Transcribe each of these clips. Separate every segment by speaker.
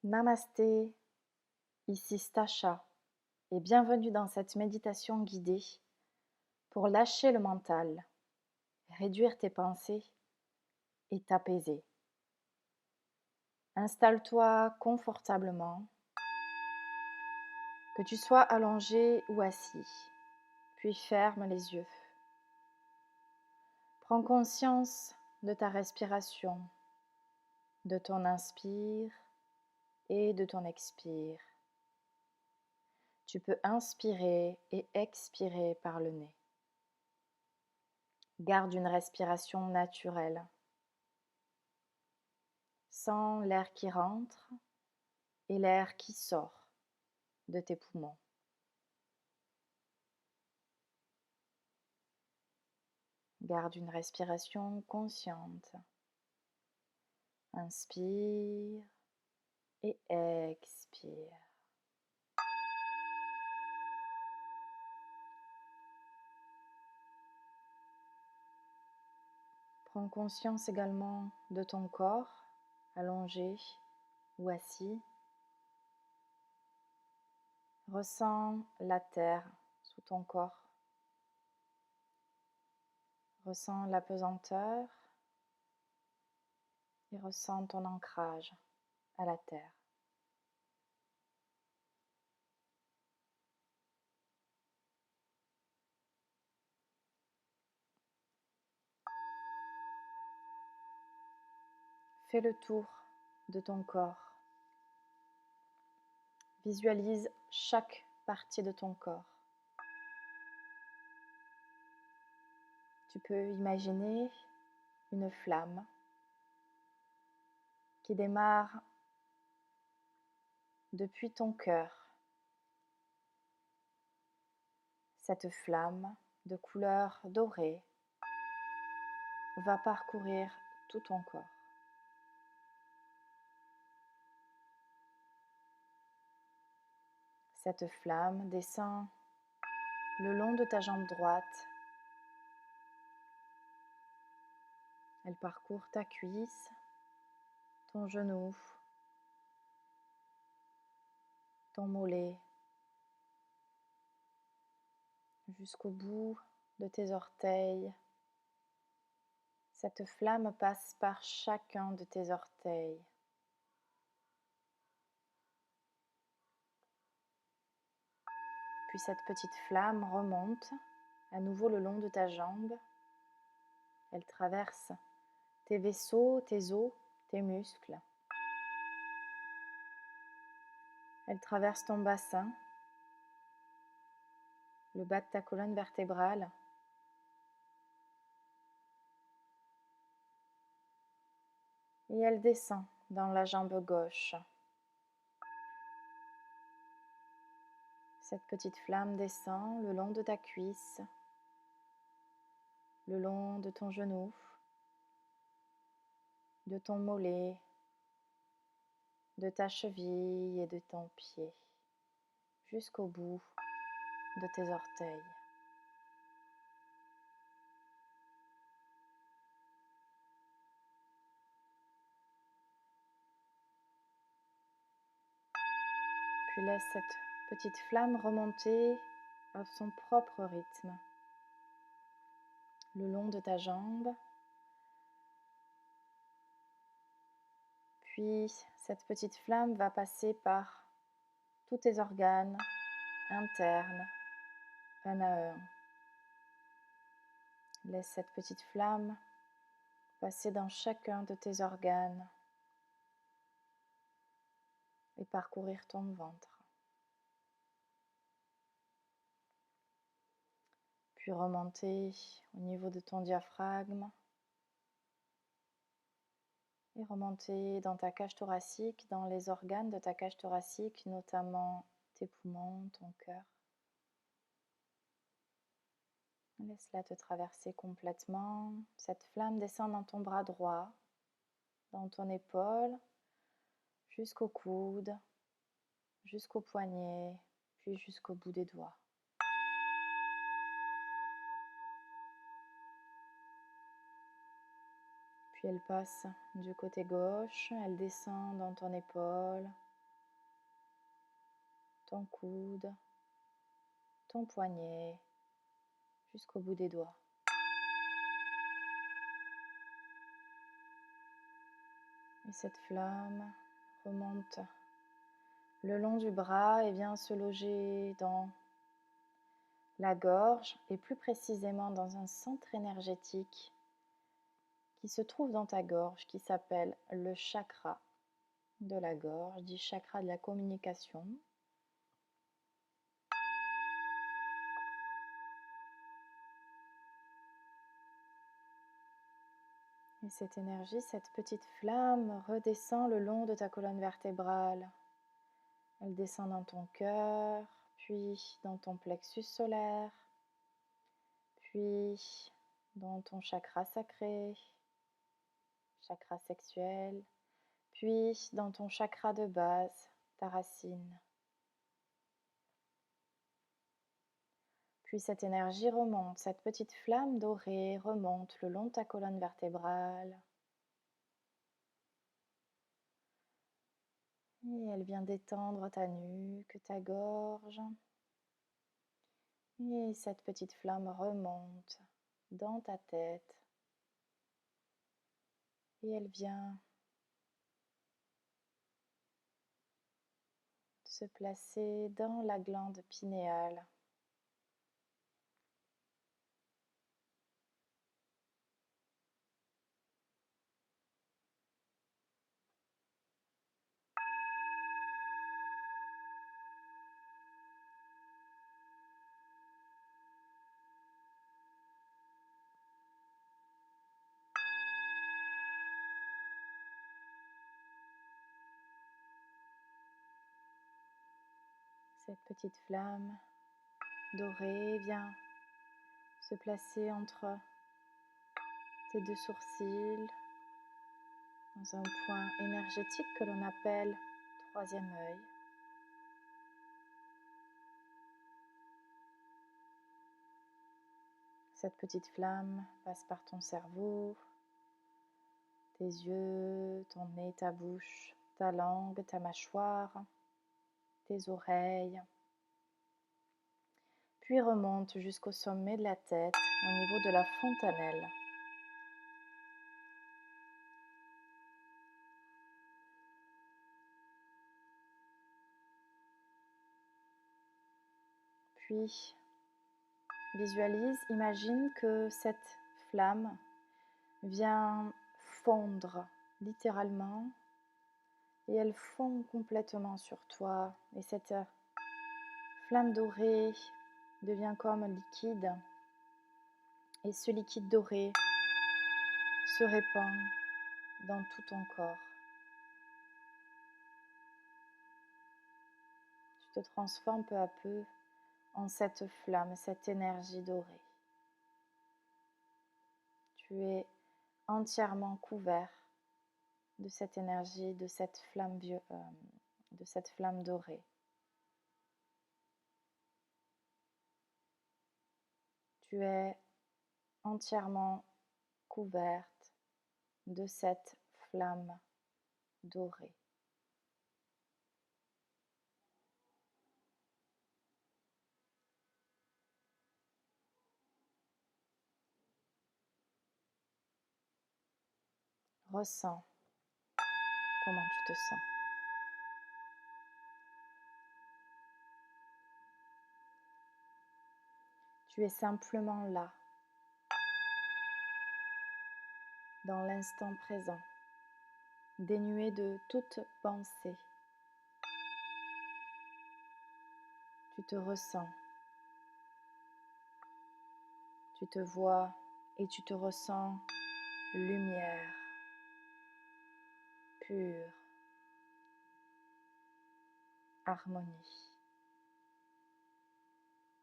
Speaker 1: Namasté, ici Stacha et bienvenue dans cette méditation guidée pour lâcher le mental, réduire tes pensées et t'apaiser. Installe-toi confortablement, que tu sois allongé ou assis, puis ferme les yeux. Prends conscience de ta respiration, de ton inspire et de ton expire. Tu peux inspirer et expirer par le nez. Garde une respiration naturelle. Sens l'air qui rentre et l'air qui sort de tes poumons. Garde une respiration consciente. Inspire et expire. Prends conscience également de ton corps, allongé ou assis. Ressens la terre sous ton corps. Ressens la pesanteur et ressens ton ancrage à la terre. Fais le tour de ton corps. Visualise chaque partie de ton corps. Tu peux imaginer une flamme qui démarre depuis ton cœur. Cette flamme de couleur dorée va parcourir tout ton corps. Cette flamme descend le long de ta jambe droite. Elle parcourt ta cuisse, ton genou, ton mollet, jusqu'au bout de tes orteils. Cette flamme passe par chacun de tes orteils. Puis cette petite flamme remonte à nouveau le long de ta jambe. Elle traverse tes vaisseaux, tes os, tes muscles. Elle traverse ton bassin, le bas de ta colonne vertébrale. Et elle descend dans la jambe gauche. Cette petite flamme descend le long de ta cuisse, le long de ton genou, de ton mollet, de ta cheville et de ton pied, jusqu'au bout de tes orteils. Puis laisse cette petite flamme remonter à son propre rythme, le long de ta jambe. Puis cette petite flamme va passer par tous tes organes internes, un à un. Laisse cette petite flamme passer dans chacun de tes organes et parcourir ton ventre. Puis remonter au niveau de ton diaphragme et remonter dans ta cage thoracique, dans les organes de ta cage thoracique, notamment tes poumons, ton cœur. Laisse-la te traverser complètement. Cette flamme descend dans ton bras droit, dans ton épaule, jusqu'au coude, jusqu'au poignet, puis jusqu'au bout des doigts. Puis elle passe du côté gauche, elle descend dans ton épaule, ton coude, ton poignet, jusqu'au bout des doigts. Et cette flamme remonte le long du bras et vient se loger dans la gorge et plus précisément dans un centre énergétique qui se trouve dans ta gorge qui s'appelle le chakra de la gorge, dit chakra de la communication. Et cette énergie, cette petite flamme redescend le long de ta colonne vertébrale. Elle descend dans ton cœur, puis dans ton plexus solaire, puis dans ton chakra sacré, chakra sexuel, puis dans ton chakra de base, ta racine. Puis cette énergie remonte, cette petite flamme dorée remonte le long de ta colonne vertébrale. Et elle vient détendre ta nuque, ta gorge. Et cette petite flamme remonte dans ta tête. Et elle vient se placer dans la glande pinéale. Cette petite flamme dorée vient se placer entre tes deux sourcils, dans un point énergétique que l'on appelle troisième œil. Cette petite flamme passe par ton cerveau, tes yeux, ton nez, ta bouche, ta langue, ta mâchoire, tes oreilles, puis remonte jusqu'au sommet de la tête, au niveau de la fontanelle. Puis visualise, imagine que cette flamme vient fondre littéralement et elle fond complètement sur toi. Et cette flamme dorée devient comme liquide et ce liquide doré se répand dans tout ton corps. Tu te transformes peu à peu en cette flamme, cette énergie dorée. Tu es entièrement couvert de cette énergie, de cette flamme dorée. Tu es entièrement couverte de cette flamme dorée. Ressens comment tu te sens. Tu es simplement là, dans l'instant présent, dénué de toute pensée. Tu te ressens, tu te vois et tu te ressens lumière, pure, harmonie,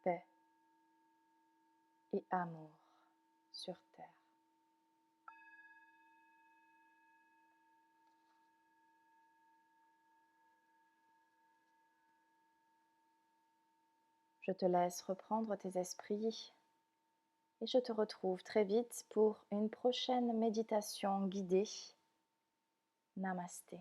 Speaker 1: paix et amour sur terre. Je te laisse reprendre tes esprits et je te retrouve très vite pour une prochaine méditation guidée. Namasté.